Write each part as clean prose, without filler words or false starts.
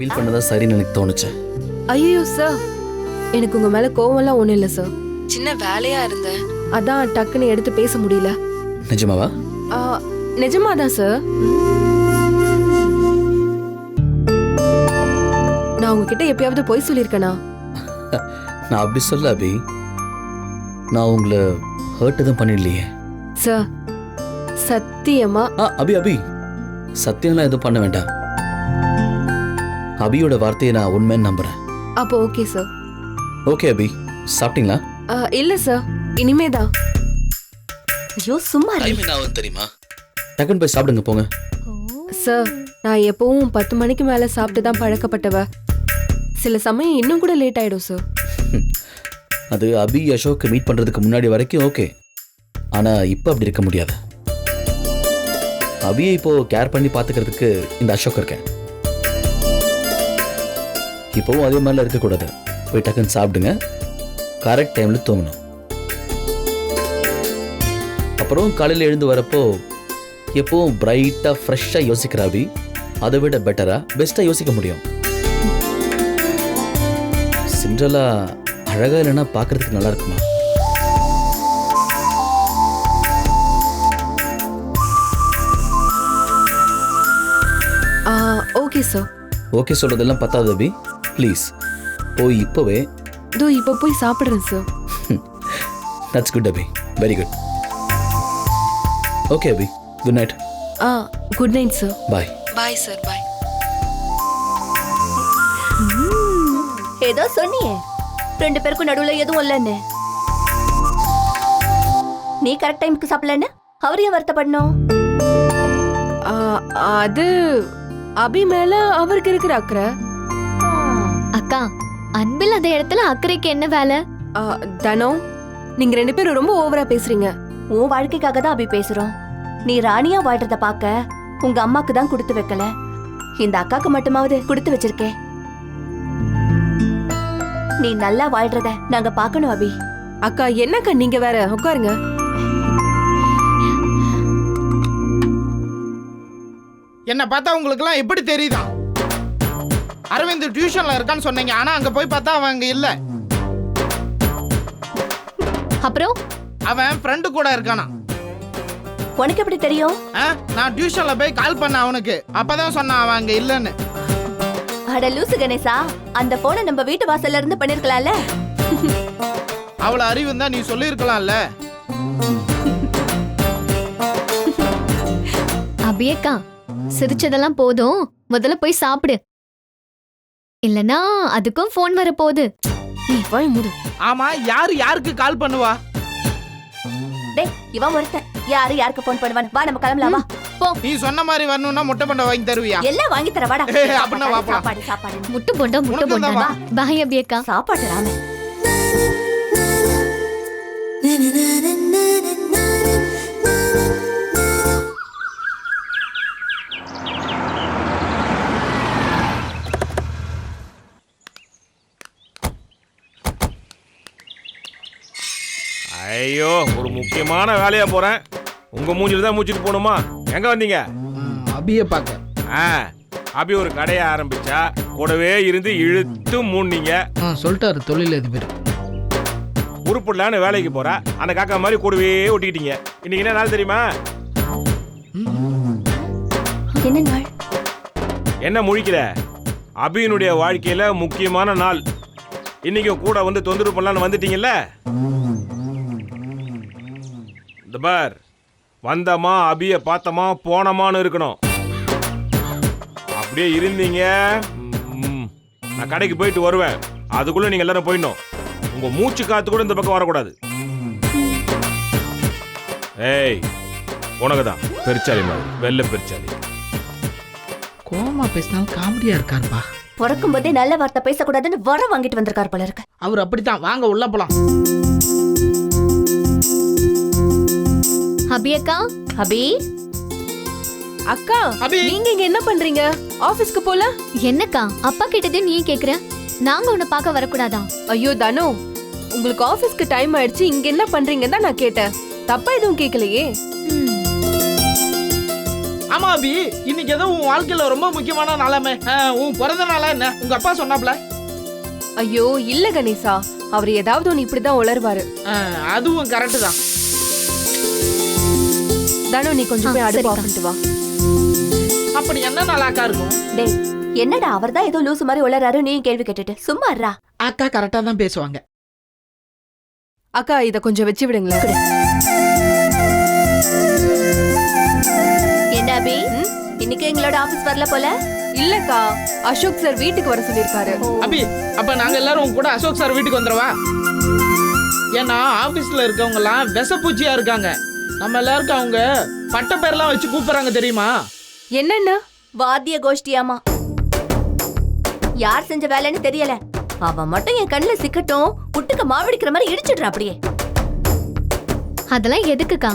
Deal பண்ணதா சரின்னு எனக்கு தோணுச்சு. ஐயோ சார், எனக்கு உங்க மேல கோவம்லாம் ஒண்ணும் இல்ல சார். சின்ன வேலையா இருந்தேன், அதான் டக்குன்னு எடுத்து பேச முடியல. நிஜமாவா? நிஜமாதான் சார். நான் உங்ககிட்ட எப்பயாவது பொய் சொல்லியிருக்கேனா? நான் அப்படி சொல்ல அபி. நான் உங்களை ஹர்ட் எதுவும் பண்ணிடலையே சார். சத்தியமா அபி அபி சத்தியம்லாம் எதுவும் பண்ண வேண்டாம். அபியோட வார்த்தையை நான் உண்மைன்னு நம்புறேன். அப்போ ஓகே சார். ஓகே அபி, சாப்பிட்டீங்களா? இல்ல சார், இனிமேதான். ஐயோ சும்மா டைம் என்ன ஆகும் தெரியுமா? டக்குன்னு போய் சாப்பிடுங்க போங்க. சார், நான் எப்பவும் 10 மணிக்கு மேல சாப்பிட்டு தான் பழக்கப்பட்டவ. சில சமயம் இன்னும் கூட லேட் ஆயிடும் சார். அது அபி அசோக் மீட் பண்றதுக்கு முன்னாடி வரைக்கும் ஓகே. ஆனா இப்போ அப்படி இருக்க முடியாது. அபியை இப்போ கேர் பண்ணி பாத்துக்கிறதுக்கு இந்த அசோக் இருக்கேன். இப்போவும் அதே மாதிரிலாம் இருக்கக்கூடாது. போய் டக்குன்னு சாப்பிடுங்க, கரெக்ட் டைம்ல தூங்கணும். அப்புறம் காலையில் எழுந்து வரப்போ எப்பவும் பிரைட்டா ஃப்ரெஷ்ஷா யோசிக்கிற அபி அதை விட பெட்டரா பெஸ்டா யோசிக்க முடியும். சிண்ட்ரெல்லா அழகா இல்லைன்னா பார்க்கறதுக்கு நல்லா இருக்குமா? Okay sir. ஓகே சொல்றதெல்லாம் பத்தாது அபி, ப்ளீஸ் போய் இப்போவே. இப்போ போய் சாப்பிடுறேன் sir. That's good Abhi, very good. Okay Abhi, good night. Good night sir. Bye. Bye sir, bye. ஏதோ சொன்னியே 2 பேருக்கும் நடுவுல எதுவும் இல்லன்னு. நீ கரெக்ட் டைமுக்கு சாப்பிடலன்னு அவர் ஏன் வருத்தப்படணும்? அது அபி மேல அவருக்கு இருக்கிற அக்கறை. அக்கா, அன்பில் அந்த இடத்துல அக்கறைக்கு என்ன வேலை? தனோ, நீங்க 2 பேரும் ரொம்ப ஓவரா பேசுறீங்க. உன் வாழ்க்கைக்காக தான் அபி பேசுறோம். நீ ராணியா வாழ்றத பார்க்க உங்க அம்மாக்கு தான் கொடுத்து வைக்கல, இந்த அக்காக்கு மட்டுமாவது கொடுத்து வச்சிருக்கேன். நீ நல்லா வாழ்றத நாங்க பார்க்கணும் அபி. அக்கா, என்னக்கா நீங்க வேற? உட்காருங்க. என்ன பார்த்தா உங்களுக்குலாம் எப்படி தெரியுதா? அரவிந்த் டியூஷன்ல இருக்கான்னு சொன்னீங்க, ஆனா அங்க போய் பார்த்தா அவன் அங்க இல்ல. அப்புறம் அவன் ஃப்ரெண்டு கூட இருக்கானா. உனக்கு எப்படி தெரியும்? நான் டியூஷன்ல போய் கால் பண்ண அவனுக்கு, அப்பதான் சொன்னான் அவன் அங்க இல்லன்னு. அட லூசு கணேசா, அந்த போனை நம்ம வீட்டு வாசல்ல இருந்து பண்ணிருக்கலாம்ல. அவள அறிவு தான் நீ சொல்லிருக்கலாம்ல. அபியக்கா, சிரிச்சதெல்லாம் போதும், முதல்ல போய் சாப்பிடு. இல்லனா அதுக்கும் போன் வர போகுது. ஆமா, யாரு யாருக்கு கால் பண்ணுவா? டேய், இவன் ஒருத்தன் யாரு யாருக்கு போன் பண்ணுவான்? வா நம்ம கிளம்பலாம், வா போ. நீ சொன்ன மாதிரி வரணும்னா முட்டை பண்டை வாங்கி தருவியா? எல்லாம் வாங்கி தர, வாடா. அப்படின்னா வா போலாம். சாப்பாடு சாப்பாடு முட்டு போண்டா. பாய் அபியக்கா. சாப்பாடு ராமே. ஐயோ, ஒரு முக்கியமான வேலையா போறேன். உங்க மூஞ்சில தான் மூச்சிட்டு போகணுமா? எங்க வந்தீங்க? அபிய பார்க்க. அபி ஒரு கடையை ஆரம்பிச்சா கூடவே இருந்து இழுத்து மூடினீங்க. சொல்லிட்டாரு தொழிலதிபர். உருப்புடலான்னு வேலைக்கு போறா, அந்த காக்கா மாதிரி கூடவே ஒட்டிக்கிட்டீங்க. இன்னைக்கு என்ன நாள் தெரியுமா? என்ன நாள்? என்ன முழிக்கிற? அபியினுடைய வாழ்க்கையில முக்கியமான நாள். இன்னைக்கு கூட வந்து தொந்தரவு பண்ணலான்னு வந்துட்டீங்கல்ல. இந்த பார், வந்தமா அபிய பார்த்தமா போனமான்னு இருக்கணும். அப்படியே இருந்தீங்க நான் கடைக்கு போயிட்டு வருவேன், அதுக்குள்ள நீங்க எல்லாரும் போயிடணும். உங்க மூச்சு காத்து கூட இந்த பக்கம் வரக்கூடாது. ஏய், உனக்குதான் பெருச்சாலி மாதிரி, வெள்ளை பெருச்சாலி. கோமா பேசினாலும் காமெடியா இருக்காருப்பா. பிறக்கும் போதே நல்ல வார்த்தை பேசக்கூடாதுன்னு வர வாங்கிட்டு வந்திருக்காரு போல இருக்கு. அவர் அப்படித்தான். வாங்க உள்ள போலாம். அபியக்கா. அபி அக்கா, அபி, நீங்க இங்க என்ன பண்றீங்க? ஆபீஸ்க்கு போல? என்னக்கா, அப்பா கிட்டதே நீ கேக்குற? நாங்க உன்னை பார்க்க வரக்கூடாதா? ஐயோ தனு, உங்களுக்கு ஆபீஸ்க்கு டைம் ஆயிடுச்சு, இங்க என்ன பண்றீங்கன்னு தான் நான் கேட்டேன். தப்பா எதுவும் கேட்கலையே. ஆமா அபி, இன்னைக்கு ஏதோ உன் வாழ்க்கையில ரொம்ப முக்கியமான நாளாமே. உன் பிறந்த நாளா என்ன? உங்க அப்பா சொன்னாப்ல. ஐயோ இல்ல கணேசா, அவர் ஏதாவது ஒண்ணு இப்படிதான் உளருவாரு. அதுவும் கரெக்ட் தான். தானோ நீ கொஞ்சம் போய் அடுப்பு சரிக்கா. ஆஃப் பண்ணிட்டு வா. அப்படி என்ன நாளாக்கா இருக்கும்? டேய் என்னடா அவர்தான் ஏதோ லூசு மாதிரி உளறாரு, நீ கேள்வி கேட்டுட்டு சும்மா இருடா. அக்கா கரெக்டா தான் பேசுவாங்க. அக்கா இத கொஞ்சம் வச்சு விடுங்களேன். என்ன அபி, இன்னைக்கு எங்களோட ஆபீஸ் வரல போல? இல்லக்கா, அசோக் சார் வீட்டுக்கு வர சொல்லிருக்காரு. அபி, அப்ப நாங்க எல்லாரும் உங்க கூட அசோக் சார் வீட்டுக்கு வந்துடவா? ஏன்னா ஆபீஸ்ல இருக்கவங்க எல்லாம் விஷப்பூச்சியா இருக்காங்க. நம்ம எல்லாருக்கும் அவங்க பட்ட பேர்லாம் வச்சு கூப்பிடுறாங்க தெரியுமா? என்னன்னா வாத்திய கோஷ்டியாமா. யார் செஞ்ச வேலைன்னு தெரியல, அவன் மட்டும் என் கண்ணுல சிக்கட்டும், புட்டுக்க மாவடிக்கிற மாதிரி இடிச்சிடுறான் அப்படியே. அதெல்லாம் எதுக்குக்கா?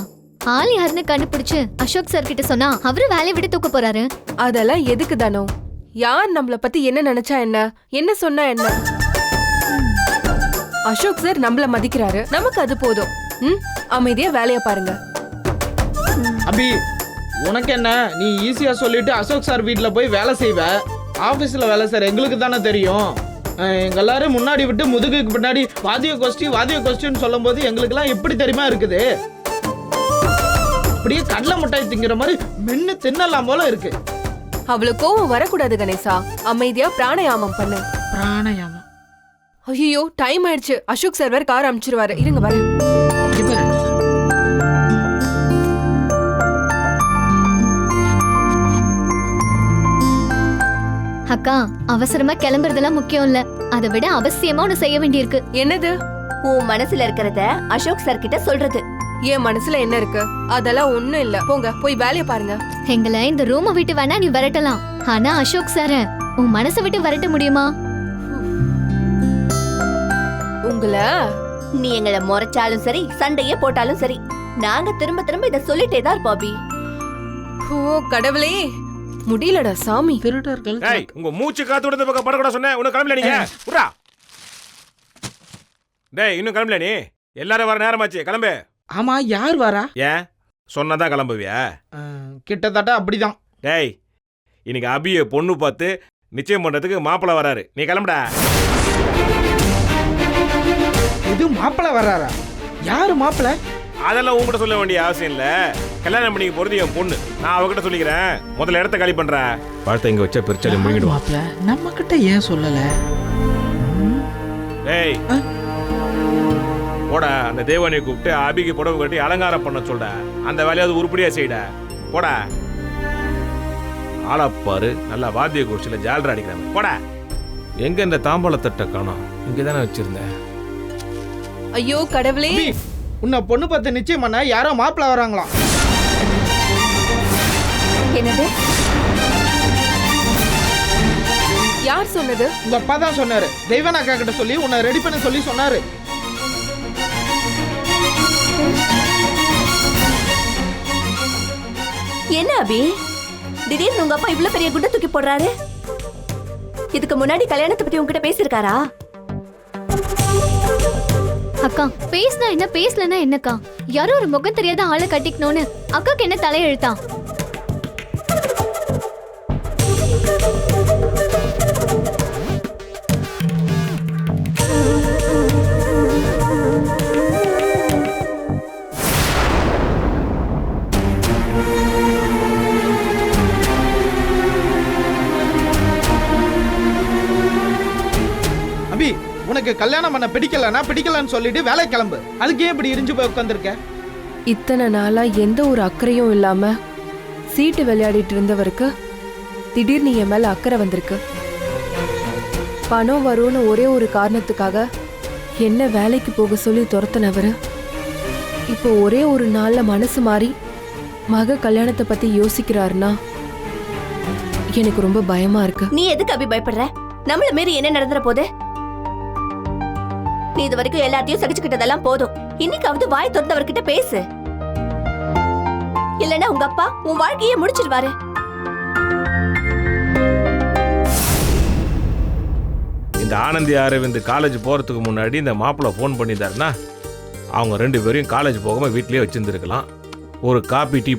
ஆள் யாருன்னு கண்டுபிடிச்சு அசோக் சார் கிட்ட சொன்னா அவரு வேலையை விட்டு தூக்க போறாரு. அதெல்லாம் எதுக்கு தானோ? யார் நம்மள பத்தி என்ன நினைச்சா என்ன, என்ன சொன்னா என்ன? அசோக் சார் நம்மள மதிக்கிறாரு, நமக்கு அது போதும். அமைதியா வேலைய பாருங்க. அபி, உனக்கு என்ன? நீ ஈஸியா சொல்லிட்டு அசோக் சார் வீட்டுல போய் வேலை செய்வ. ஆபீஸ்ல வேலை செய்ற எங்களுக்கு தானே தெரியும். எங்க எல்லாரும் முன்னாடி விட்டு முதுகுக்கு பின்னாடி வாத்திய கொஸ்டின்னு சொல்லும் போது எங்களுக்கு எல்லாம் எப்படி தெரியுமா இருக்குது? அப்படியே கடலை மிட்டாய் திங்கிற மாதிரி மென்னு தின்னலாம் போல இருக்கு. அவ்வளவு கோவம் வரக்கூடாது கணேசா, அமைதியா பிராணாயாமம் பண்ணு. பிராணாயாமம். ஐயோ டைம் ஆயிடுச்சு, அசோக் சார் வேற கார் அனுப்பிச்சிருவாரு. இருங்க வரேன். அக்கா, அவசரமா கிளம்புறதெல்லாம் முக்கியம் இல்ல, அதை விட அவசியமா ஒண்ணு செய்ய வேண்டியிருக்கு. என்னது? உன் மனசுல இருக்கிறத அசோக் சார் கிட்ட சொல்றது. என் மனசுல என்ன இருக்கு? அதெல்லாம் ஒண்ணும் இல்ல, போங்க போய் வேலைய பாருங்க. எங்களை இந்த ரூமை விட்டு வேணா நீ விரட்டலாம், ஆனா அசோக் சார உன் மனசை விட்டு விரட்ட முடியுமா? உங்களை நீ எங்களை முறைச்சாலும் சரி, சண்டையே போட்டாலும் சரி, நாங்க திரும்ப திரும்ப இத சொல்லிட்டே தான் இருப்போம் அபி. ஓ கடவுளே, முடியலடா சாமி. திருடர்கள். டேய், உங்க மூச்சு காத்து விடுறது பக்கம் படக்கூட சொன்னேன். உனக்கு கிளம்பல நீங்க? உட்ரா. டேய், இன்னும் கிளம்பல நீ? எல்லாரும் வர நேரமாச்சு, கிளம்பு. ஆமா, யார் வரா? ஏன் சொன்னதான் கிளம்புவியா? கிட்டத்தட்ட அப்படிதான். டேய், இன்னைக்கு அபிய பொண்ணு பார்த்து நிச்சயம் பண்றதுக்கு மாப்பிள்ளை வராரு. நீ கிளம்புடா. இது மாப்பிள்ள வர்றாரா? யாரு மாப்பிள்ள? அதெல்லாம் உங்ககிட்ட சொல்ல வேண்டிய அவசியம் இல்ல. கல்யாணம் பண்ணிக்க போறது என் பொண்ணு. நான் அவகிட்ட சொல்லிக்கிறேன். முதல்ல இடத்த காலி பண்ற. பழத்தை இங்க வச்சா பிரிச்சாலும் முடிங்கிடுவான். மாப்பிள்ள நம்ம கிட்ட ஏன் சொல்லல? டேய், போடா. அந்த தேவானியை கூப்பிட்டு அபிக்கு புடவை கட்டி அலங்காரம் பண்ண சொல்ற. அந்த வேலையாவது உருப்படியா செய்யட. போடா. ஆளப்பாரு, நல்லா வாத்திய கோஷ்டியில ஜால்ரா அடிக்கிறாங்க. போடா. எங்க இந்த தாம்பாள தட்டை காணோம்? இங்கதானே வச்சிருந்தேன். ஐயோ கடவுளே. அபி, உன்னை பொண்ணு பார்த்து நிச்சயம் பண்ண யாரோ மாப்பிள்ள வராங்களாம். என்னது? யார் சொன்னது? உங்க அப்பா தான் சொன்னாரு. தெய்வன் அக்கா கிட்ட சொல்லி உன்னை ரெடி பண்ண சொல்லி சொன்னாரு. என்ன அபி, திடீர்னு உங்க அப்பா இவ்வளவு பெரிய குண்டை தூக்கி போடுறாரு? இதுக்கு முன்னாடி கல்யாணத்தை பத்தி உங்ககிட்ட பேசிருக்காரா? அக்கா, பேசினா என்ன பேசலன்னா என்னக்கா? யாரோ ஒரு முகம் தெரியாத ஆளை கட்டிக்கணும்னு அக்காக்கு என்ன தலையெழுத்தா? அபி, உனக்கு கல்யாணம் பண்ண பிடிக்கலன்னு சொல்லிட்டு வேலை கிளம்பு. அதுக்கு ஏன் இப்படி இரிஞ்சு போய் உட்காந்துருக்க? இத்தனை நாளா எந்த ஒரு அக்கறையும் இல்லாம சீட்டு விளையாடிட்டு இருந்தவருக்கு திடீர்னு என் மேல அக்கறை வந்திருக்கு. பணம் வரும்னு ஒரே ஒரு காரணத்துக்காக என்ன வேலைக்கு போக சொல்லி துரத்தினவரு இப்போ ஒரே ஒரு நாள்ல மனசு மாறி மக கல்யாணத்தை பத்தி யோசிக்கிறாருன்னா எனக்கு ரொம்ப பயமா இருக்கு. நீ எதுக்கு அபி பயப்படுற? நம்மள மீறி என்ன நடந்துற போது? நீ இது வரைக்கும் எல்லாத்தையும் சகிச்சுக்கிட்டதெல்லாம் போதும். இன்னைக்காவது வாய் திறந்தவர்கிட்ட பேசு. இல்லனா உங்க அப்பா உன் வாழ்க்கையை முடிச்சிருவாரு. இந்த ஆனந்தி அரவிந்த் காலேஜ் போறதுக்கு முன்னாடி இந்த மாப்பிள்ளை ஃபோன் பண்ணிட்டாருன்னா அவங்க ரெண்டு பேரையும் காலேஜ் போகாம வீட்லயே வச்சிருந்துருக்கலாம். ஒரு காபி டீ